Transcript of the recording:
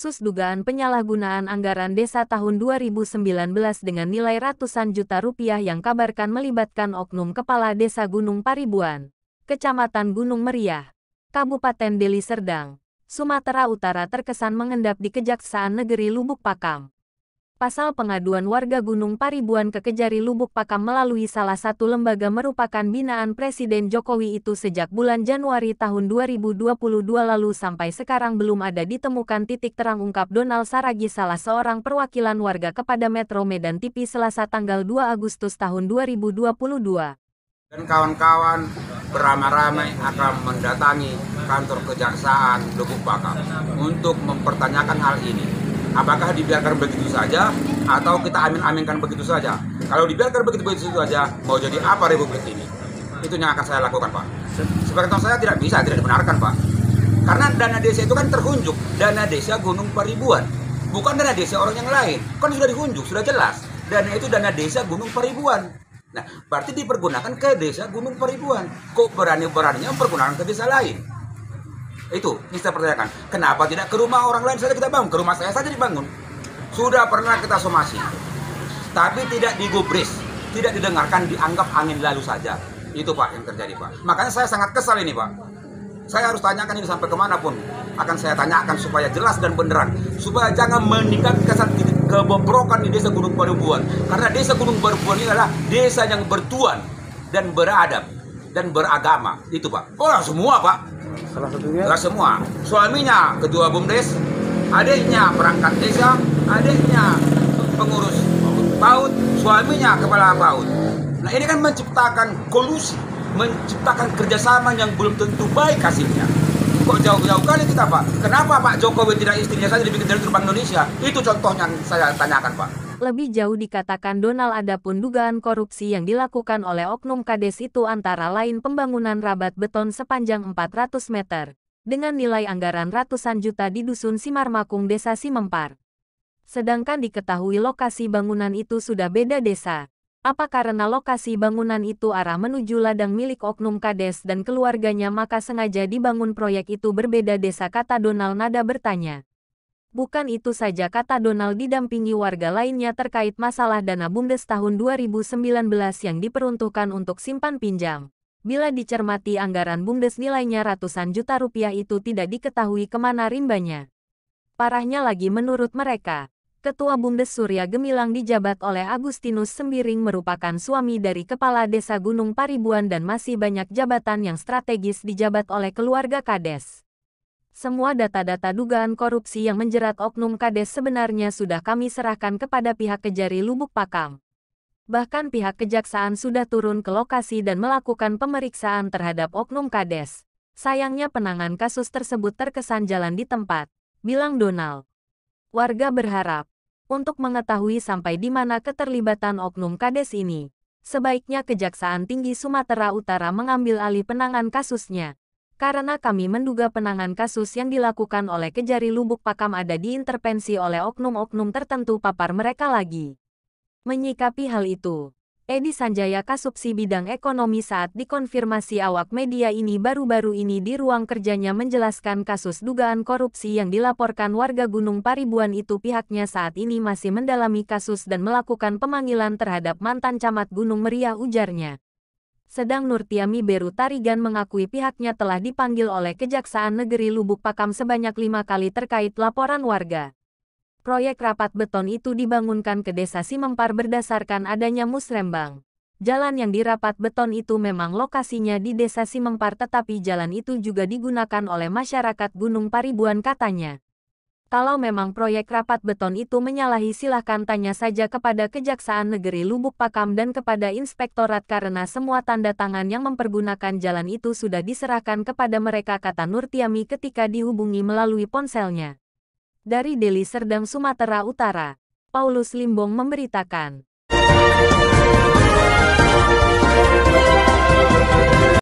kasus dugaan penyalahgunaan anggaran desa tahun 2019 dengan nilai ratusan juta rupiah yang kabarkan melibatkan oknum Kepala Desa Gunung Paribuan, Kecamatan Gunung Meriah, Kabupaten Deli Serdang, Sumatera Utara terkesan mengendap di Kejaksaan Negeri Lubuk Pakam. Pasal pengaduan warga Gunung Paribuan ke Kejari Lubuk Pakam melalui salah satu lembaga merupakan binaan Presiden Jokowi itu sejak bulan Januari tahun 2022 lalu sampai sekarang belum ada ditemukan titik terang, ungkap Donald Saragih, salah seorang perwakilan warga kepada Metro Medan TV Selasa tanggal 2 Agustus tahun 2022. Dan kawan-kawan beramai-ramai akan mendatangi kantor Kejaksaan Lubuk Pakam untuk mempertanyakan hal ini. Apakah dibiarkan begitu saja atau kita amin-aminkan begitu saja? Kalau dibiarkan begitu saja, mau jadi apa republik ini? Itu yang akan saya lakukan, Pak. Sebagai tahu saya tidak bisa, tidak dibenarkan, Pak. Karena dana desa itu kan terhunjuk, dana desa Gunung Paribuan, bukan dana desa orang yang lain. Kan sudah dihunjuk, sudah jelas. Dana itu dana desa Gunung Paribuan. Nah, berarti dipergunakan ke desa Gunung Paribuan. Kok berani-beraninya mempergunakan ke desa lain? Itu yang saya pertanyakan. Kenapa tidak ke rumah orang lain saja kita bangun? Ke rumah saya saja dibangun. Sudah pernah kita somasi, tapi tidak digubris, tidak didengarkan, dianggap angin lalu saja. Itu Pak yang terjadi, Pak. Makanya saya sangat kesal ini, Pak. Saya harus tanyakan ini sampai kemanapun. Akan saya tanyakan supaya jelas dan beneran, supaya jangan meningkat kesan kebobrokan di desa Gunung Paribuan. Karena desa Gunung Paribuan ini adalah desa yang bertuan dan beradab dan beragama. Itu Pak. Oh, semua Pak. Salah satunya? Nggak semua. Suaminya ketua BUMDes, adiknya perangkat desa, adiknya pengurus PAUD, suaminya kepala PAUD. Nah, ini kan menciptakan kolusi, menciptakan kerjasama yang belum tentu baik hasilnya. Kok jauh-jauh kali kita, Pak? Kenapa Pak Jokowi tidak istrinya saja dibikin Direktur Bank Indonesia? Itu contohnya yang saya tanyakan, Pak. Lebih jauh dikatakan Donald, adapun dugaan korupsi yang dilakukan oleh oknum Kades itu antara lain pembangunan rabat beton sepanjang 400 meter, dengan nilai anggaran ratusan juta di Dusun Simarmakung, Desa Simempar. Sedangkan diketahui lokasi bangunan itu sudah beda desa. Apa karena lokasi bangunan itu arah menuju ladang milik oknum Kades dan keluarganya maka sengaja dibangun proyek itu berbeda desa, kata Donald nada bertanya. Bukan itu saja, kata Donald, didampingi warga lainnya terkait masalah dana BUMDes tahun 2019 yang diperuntukkan untuk simpan pinjam. Bila dicermati anggaran BUMDes nilainya ratusan juta rupiah itu tidak diketahui kemana rimbanya. Parahnya lagi menurut mereka, Ketua BUMDes Surya Gemilang dijabat oleh Agustinus Sembiring merupakan suami dari Kepala Desa Gunung Paribuan dan masih banyak jabatan yang strategis dijabat oleh keluarga Kades. Semua data-data dugaan korupsi yang menjerat oknum Kades sebenarnya sudah kami serahkan kepada pihak Kejari Lubuk Pakam. Bahkan pihak kejaksaan sudah turun ke lokasi dan melakukan pemeriksaan terhadap oknum Kades. Sayangnya penanganan kasus tersebut terkesan jalan di tempat, bilang Donald. Warga berharap, untuk mengetahui sampai di mana keterlibatan oknum Kades ini, sebaiknya Kejaksaan Tinggi Sumatera Utara mengambil alih penanganan kasusnya. Karena kami menduga penanganan kasus yang dilakukan oleh Kejari Lubuk Pakam ada diintervensi oleh oknum-oknum tertentu, papar mereka lagi. Menyikapi hal itu, Edi Sanjaya Kasubsi Bidang Ekonomi saat dikonfirmasi awak media ini baru-baru ini di ruang kerjanya menjelaskan kasus dugaan korupsi yang dilaporkan warga Gunung Paribuan itu pihaknya saat ini masih mendalami kasus dan melakukan pemanggilan terhadap mantan camat Gunung Meriah, ujarnya. Sedang Nurtiami Beru Tarigan mengakui pihaknya telah dipanggil oleh Kejaksaan Negeri Lubuk Pakam sebanyak 5 kali terkait laporan warga. Proyek rapat beton itu dibangunkan ke Desa Simempar berdasarkan adanya musrembang. Jalan yang dirapat beton itu memang lokasinya di Desa Simempar, tetapi jalan itu juga digunakan oleh masyarakat Gunung Paribuan, katanya. Kalau memang proyek rapat beton itu menyalahi, silahkan tanya saja kepada Kejaksaan Negeri Lubuk Pakam dan kepada Inspektorat karena semua tanda tangan yang mempergunakan jalan itu sudah diserahkan kepada mereka, kata Nurtiami ketika dihubungi melalui ponselnya. Dari Deli Serdang, Sumatera Utara, Paulus Limbong memberitakan.